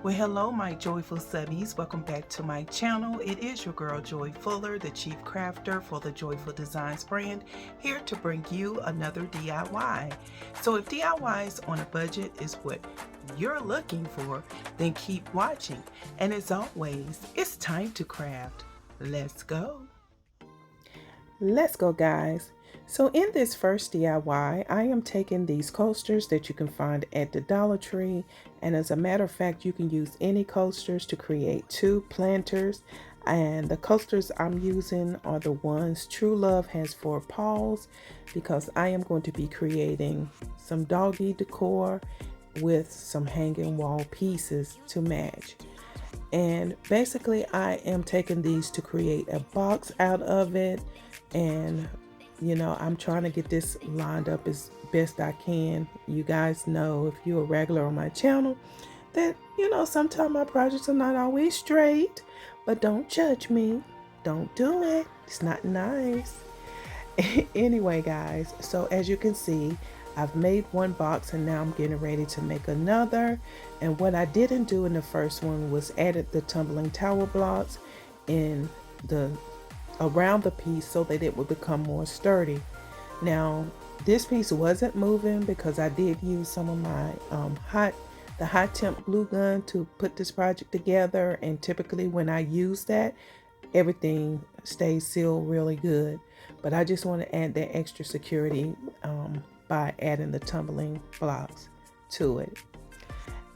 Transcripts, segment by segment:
Well, hello, my joyful subbies. Welcome back to my channel. It is your girl, Joy Fuller, the chief crafter for the Joyful Designs brand, here to bring you another DIY. So if DIYs on a budget is what you're looking for, then keep watching. And as always, it's time to craft. Let's go. Let's go, guys. So in this first DIY, I am taking these coasters that you can find at the Dollar Tree. And as a matter of fact, you can use any coasters to create 2 planters. And the coasters I'm using are the ones True Love has for paws, because I am going to be creating some doggy decor with some hanging wall pieces to match. And basically I am taking these to create a box out of it. And I'm trying to get this lined up as best I can. You guys know, if you're a regular on my channel, that sometimes my projects are not always straight, but don't judge me. Don't do it. It's not nice. Anyway, guys, so as you can see, I've made one box and now I'm getting ready to make another. And what I didn't do in the first one was added the tumbling tower blocks in the around the piece so that it would become more sturdy. Now this piece wasn't moving because I did use some of my high temp glue gun to put this project together, and typically when I use that, everything stays sealed really good. But I just want to add that extra security by adding the tumbling blocks to it.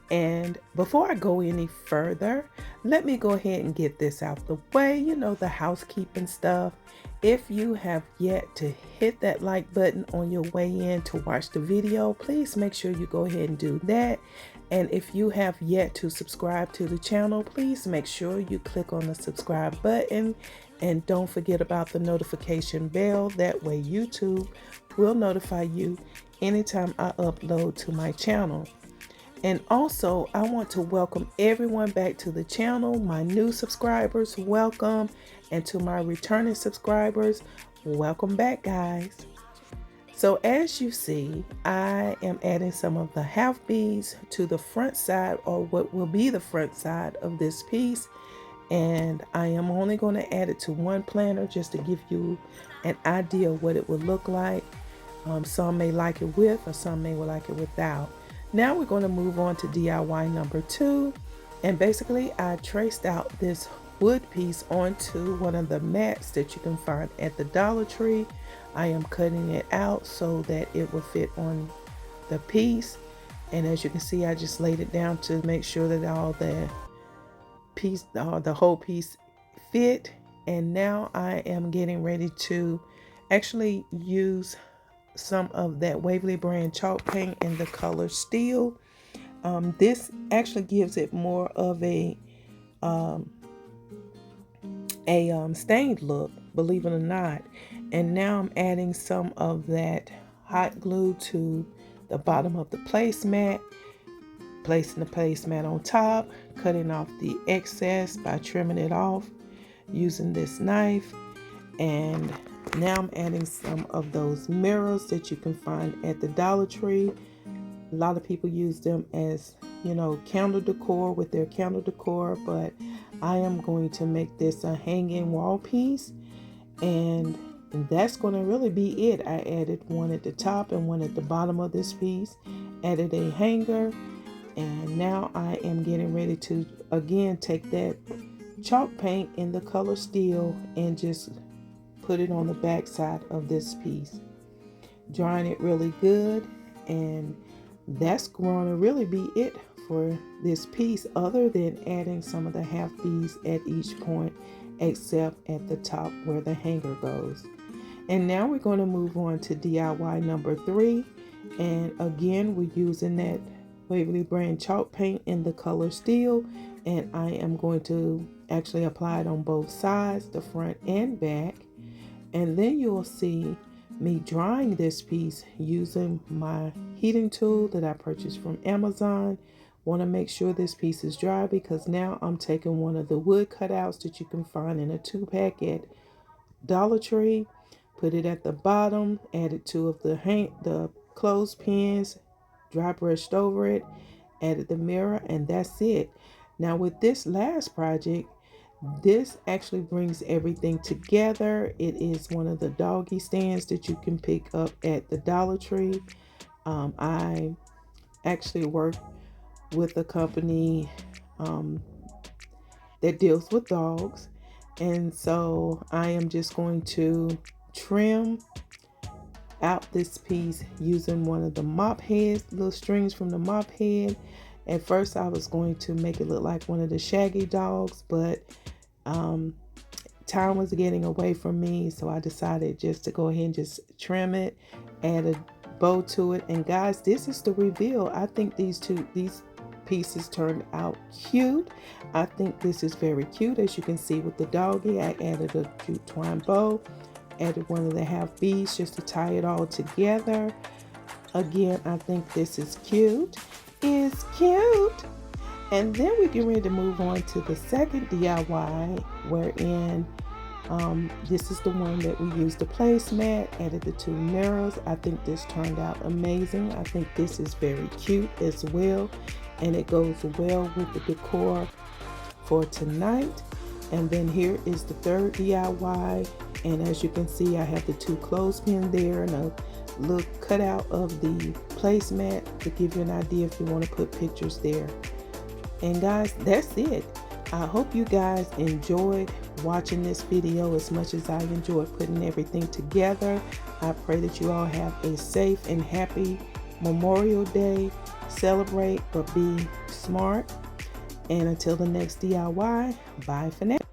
And before I go any further, let me go ahead and get this out the way, the housekeeping stuff. If you have yet to hit that like button on your way in to watch the video, please make sure you go ahead and do that. And if you have yet to subscribe to the channel, please make sure you click on the subscribe button, and don't forget about the notification bell. That way YouTube will notify you anytime I upload to my channel. And also, I want to welcome everyone back to the channel. My new subscribers, welcome. And to my returning subscribers, welcome back, guys. So as you see, I am adding some of the half beads to the front side, or what will be the front side of this piece. And I am only going to add it to one planter just to give you an idea of what it would look like. Some may like it with, or some may like it without. Now we're going to move on to DIY number 2. And basically I traced out this wood piece onto one of the mats that you can find at the Dollar Tree. I am cutting it out so that it will fit on the piece. And as you can see, I just laid it down to make sure that all the whole piece fit. And now I am getting ready to actually use some of that Waverly brand chalk paint in the color steel. This actually gives it more of a stained look, believe it or not. And now I'm adding some of that hot glue to the bottom of the placemat, placing the placemat on top, cutting off the excess by trimming it off using this knife. And now I'm adding some of those mirrors that you can find at the Dollar Tree. A lot of people use them as, candle decor with their candle decor, but I am going to make this a hanging wall piece, and that's going to really be it. I added one at the top and one at the bottom of this piece, added a hanger, and now I am getting ready to again take that chalk paint in the color steel and just put it on the back side of this piece, drying it really good. And that's going to really be it for this piece, other than adding some of the half beads at each point except at the top where the hanger goes. And now we're going to move on to DIY number 3. And again, we're using that Waverly brand chalk paint in the color steel, and I am going to actually apply it on both sides, the front and back. And then you'll see me drying this piece using my heating tool that I purchased from Amazon. Want to make sure this piece is dry, because now I'm taking one of the wood cutouts that you can find in a 2-pack at Dollar Tree, put it at the bottom, added 2 of the clothespins, dry brushed over it, added the mirror, and that's it. Now with this last project, this actually brings everything together. It is one of the doggy stands that you can pick up at the Dollar Tree. I actually work with a company that deals with dogs, and so I am just going to trim out this piece using one of the mop heads, little strings from the mop head. At first I was going to make it look like one of the Shaggy dogs, but time was getting away from me, so I decided just to go ahead and just trim it, add a bow to it. And guys, this is the reveal. I think these pieces turned out cute. I think this is very cute. As you can see with the doggy, I added a cute twine bow, added one of the half beads just to tie it all together. Again, I think this is cute. It's cute. And then we get ready to move on to the second DIY, wherein this is the one that we used the placemat, added the 2 mirrors. I think this turned out amazing. I think this is very cute as well, and it goes well with the decor for tonight. And then here is the third DIY, and as you can see, I have the 2 clothespins there and a little cutout of the placemat to give you an idea if you want to put pictures there. And guys, that's it. I hope you guys enjoyed watching this video as much as I enjoyed putting everything together. I pray that you all have a safe and happy Memorial Day. Celebrate, but be smart. And until the next DIY, bye for now.